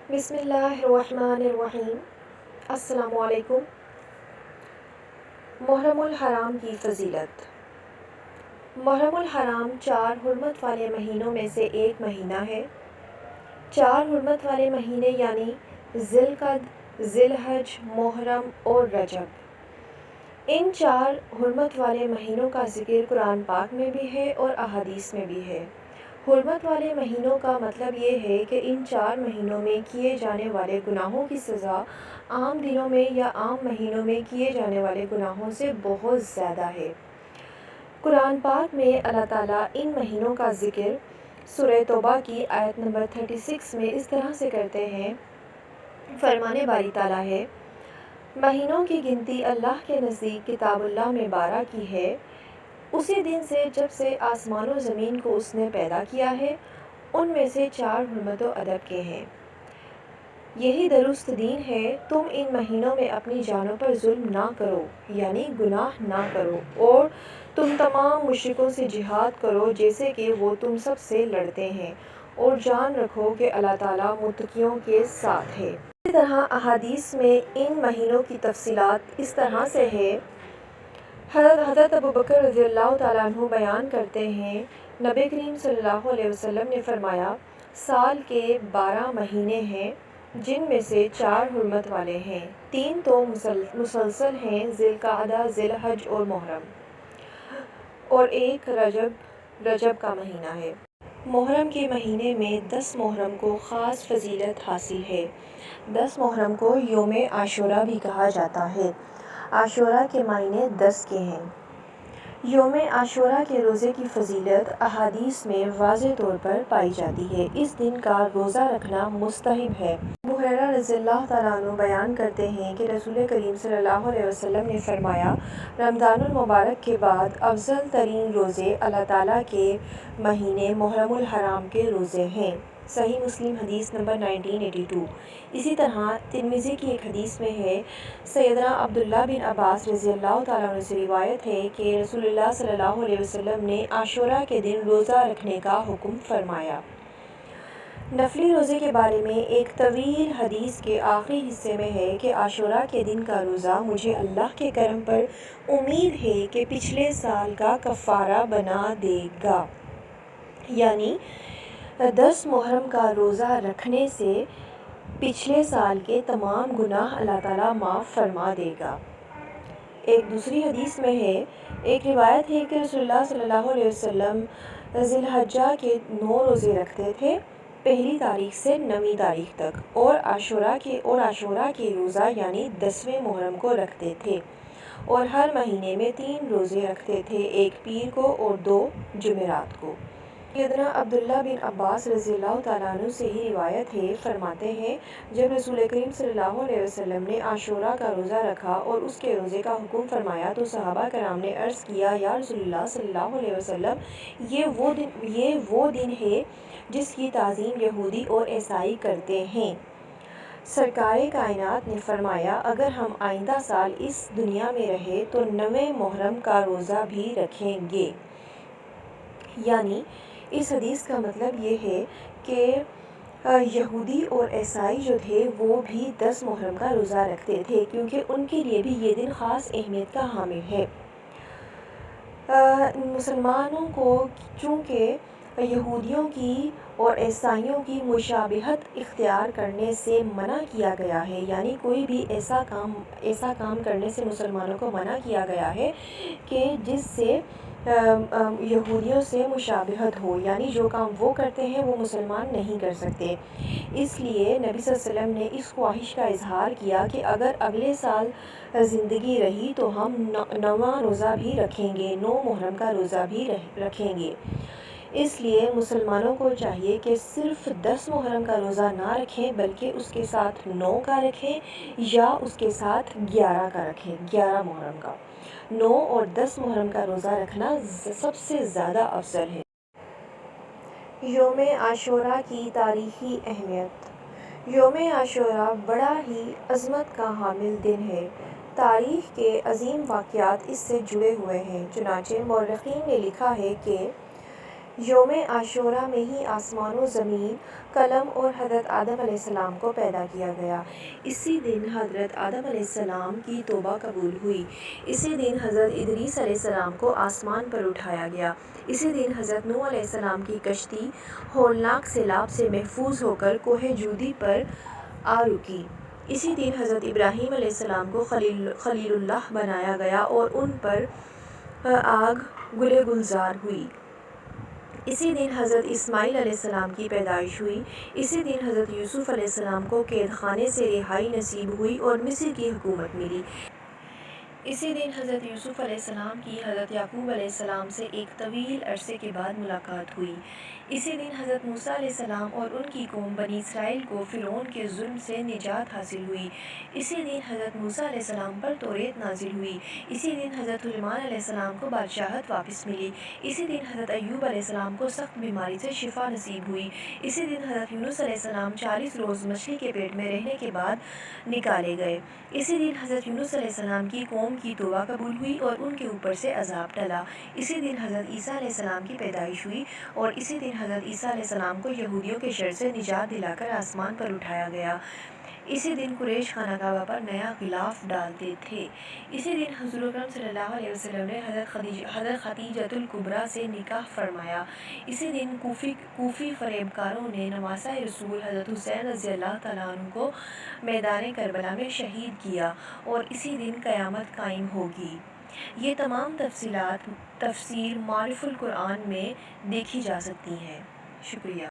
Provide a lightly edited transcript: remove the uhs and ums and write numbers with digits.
بسم اللہ الرحمن الرحیم۔ السلام علیکم۔ محرم الحرام کی فضیلت۔ محرم الحرام 4 حرمت والے مہینوں میں سے ایک مہینہ ہے۔ 4 حرمت والے مہینے یعنی ذی القعدہ، ذی الحج، محرم اور رجب۔ ان 4 حرمت والے مہینوں کا ذکر قرآن پاک میں بھی ہے اور احادیث میں بھی ہے۔ حرمت والے مہینوں کا مطلب یہ ہے کہ ان 4 مہینوں میں کیے جانے والے گناہوں کی سزا عام دنوں میں یا عام مہینوں میں کیے جانے والے گناہوں سے بہت زیادہ ہے۔ قرآن پاک میں اللہ تعالیٰ ان مہینوں کا ذکر سورہ توبہ کی آیت نمبر 36 میں اس طرح سے کرتے ہیں۔ فرمانے باری تعالیٰ ہے، مہینوں کی گنتی اللہ کے نزدیک کتاب اللہ میں 12 کی ہے، اسی دن سے جب سے آسمان و زمین کو اس نے پیدا کیا ہے، ان میں سے 4 حرمت و ادب کے ہیں۔ یہی درست دین ہے، تم ان مہینوں میں اپنی جانوں پر ظلم نہ کرو یعنی گناہ نہ کرو، اور تم تمام مشرکوں سے جہاد کرو جیسے کہ وہ تم سب سے لڑتے ہیں، اور جان رکھو کہ اللہ تعالیٰ متقیوں کے ساتھ ہے۔ اسی طرح احادیث میں ان مہینوں کی تفصیلات اس طرح سے ہے۔ حضرت ابوبکر رضی اللہ تعالیٰ عنہ بیان کرتے ہیں، نبی کریم صلی اللہ علیہ وسلم نے فرمایا، سال کے 12 مہینے ہیں جن میں سے 4 حرمت والے ہیں، 3 تو مسلسل ہیں، ذی القعدہ، ذی الحج اور محرم، اور ایک رجب کا مہینہ ہے۔ محرم کے مہینے میں 10 محرم کو خاص فضیلت حاصل ہے۔ 10 محرم کو یوم عاشوراء بھی کہا جاتا ہے۔ عاشوراء کے معنی 10 کے ہیں۔ یوم عاشوراء کے روزے کی فضیلت احادیث میں واضح طور پر پائی جاتی ہے۔ اس دن کا روزہ رکھنا مستحب ہے۔ ابو ہریرہ رضی اللہ تعالیٰ عنہ بیان کرتے ہیں کہ رسول کریم صلی اللہ علیہ وسلم نے فرمایا، رمضان المبارک کے بعد افضل ترین روزے اللہ تعالیٰ کے مہینے محرم الحرام کے روزے ہیں۔ صحیح مسلم حدیث نمبر 1982۔ اسی طرح ترمذی کی ایک حدیث میں ہے، سیدنا عبداللہ بن عباس رضی اللہ تعالیٰ عنہ سے روایت ہے کہ رسول اللہ صلی اللہ علیہ وسلم نے عاشوراء کے دن روزہ رکھنے کا حکم فرمایا۔ نفلی روزے کے بارے میں ایک طویل حدیث کے آخری حصے میں ہے کہ عاشوراء کے دن کا روزہ مجھے اللہ کے کرم پر امید ہے کہ پچھلے سال کا کفارہ بنا دے گا، یعنی 10 محرم کا روزہ رکھنے سے پچھلے سال کے تمام گناہ اللہ تعالیٰ معاف فرما دے گا۔ ایک دوسری حدیث میں ہے، ایک روایت ہے کہ رسول اللہ صلی اللہ علیہ وسلم ذی الحجہ کے 9 روزے رکھتے تھے، پہلی تاریخ سے 9ویں تاریخ تک، اور عاشوراء کے روزہ یعنی 10ویں محرم کو رکھتے تھے، اور ہر مہینے میں 3 روزے رکھتے تھے، ایک پیر کو اور 2 جمعرات کو۔ سیدنا عبداللہ بن عباس رضی اللہ تعالیٰ عنہ سے ہی روایت ہے، فرماتے ہیں، جب رسول کریم صلی اللہ علیہ وسلم نے عاشوراء کا روزہ رکھا اور اس کے روزے کا حکم فرمایا تو صحابہ کرام نے عرض کیا، یا رسول اللہ صلی اللہ علیہ وسلم، یہ وہ دن ہے جس کی تعظیم یہودی اور عیسائی کرتے ہیں۔ سرکار کائنات نے فرمایا، اگر ہم آئندہ سال اس دنیا میں رہے تو 9ویں محرم کا روزہ بھی رکھیں گے۔ یعنی اس حدیث کا مطلب یہ ہے کہ یہودی اور عیسائی جو تھے وہ بھی 10 محرم کا روزہ رکھتے تھے، کیونکہ ان کے لیے بھی یہ دن خاص اہمیت کا حامل ہے۔ مسلمانوں کو چونکہ یہودیوں کی اور عیسائیوں کی مشابہت اختیار کرنے سے منع کیا گیا ہے، یعنی کوئی بھی ایسا کام کرنے سے مسلمانوں کو منع کیا گیا ہے کہ جس سے یہودیوں سے مشابہت ہو، یعنی جو کام وہ کرتے ہیں وہ مسلمان نہیں کر سکتے۔ اس لیے نبی صلی اللہ علیہ وسلم نے اس خواہش کا اظہار کیا کہ اگر اگلے سال زندگی رہی تو ہم 9واں روزہ بھی رکھیں گے، 9 محرم کا روزہ بھی رکھیں گے۔ اس لیے مسلمانوں کو چاہیے کہ صرف 10 محرم کا روزہ نہ رکھیں، بلکہ اس کے ساتھ 9 کا رکھیں یا اس کے ساتھ 11 کا رکھیں، 11 محرم کا۔ 9 اور 10 محرم کا روزہ رکھنا سب سے زیادہ افضل ہے۔ یوم عاشوراء کی تاریخی اہمیت۔ یوم عاشوراء بڑا ہی عظمت کا حامل دن ہے۔ تاریخ کے عظیم واقعات اس سے جڑے ہوئے ہیں، چنانچہ مورخین نے لکھا ہے کہ یوم عاشوراء میں ہی آسمان و زمین، قلم اور حضرت آدم علیہ السلام کو پیدا کیا گیا۔ اسی دن حضرت آدم علیہ السلام کی توبہ قبول ہوئی۔ اسی دن حضرت ادریس علیہ السلام کو آسمان پر اٹھایا گیا۔ اسی دن حضرت نوح علیہ السلام کی کشتی ہولناک سیلاب سے محفوظ ہو کر کوہ جودی پر آ رکی۔ اسی دن حضرت ابراہیم علیہ السلام کو خلیل اللہ بنایا گیا اور ان پر آگ گلے گلزار ہوئی۔ اسی دن حضرت اسماعیل علیہ السلام کی پیدائش ہوئی۔ اسی دن حضرت یوسف علیہ السلام کو قید خانے سے رہائی نصیب ہوئی اور مصر کی حکومت ملی۔ اسی دن حضرت یوسف علیہ السلام کی حضرت یعقوب علیہ السلام سے ایک طویل عرصے کے بعد ملاقات ہوئی۔ اسی دن حضرت موسیٰ علیہ السلام اور ان کی قوم بنی اسرائیل کو فرعون کے ظلم سے نجات حاصل ہوئی۔ اسی دن حضرت موسیٰ علیہ السلام پر توریت نازل ہوئی۔ اسی دن حضرت سلیمان علیہ السلام کو بادشاہت واپس ملی۔ اسی دن حضرت ایوب علیہ السلام کو سخت بیماری سے شفا نصیب ہوئی۔ اسی دن حضرت یونس علیہ السلام 40 روز مچھلی کے پیٹ میں رہنے کے بعد نکالے گئے۔ اسی دن حضرت یونس علیہ السلام کی قوم کی توبہ قبول ہوئی اور ان کے اوپر سے عذاب ٹلا۔ اسی دن حضرت عیسیٰ علیہ السلام کی پیدائش ہوئی اور اسی دن حضرت عیسیٰ علیہ السلام کو یہودیوں کے شر سے نجات دلا کر آسمان پر اٹھایا گیا۔ اسی دن قریش خانہ کعبہ پر نیا غلاف ڈالتے تھے۔ اسی دن حضور اکرم صلی اللہ علیہ وسلم نے حضرت خدیجۃ الکبریٰ سے نکاح فرمایا۔ اسی دن کوفی فریبکاروں نے نواسۂ رسول حضرت حسین رضی اللہ تعالیٰ عنہ کو میدان کربلا میں شہید کیا اور اسی دن قیامت قائم ہوگی۔ یہ تمام تفصیلات تفسیر معارف القرآن میں دیکھی جا سکتی ہیں۔ شکریہ۔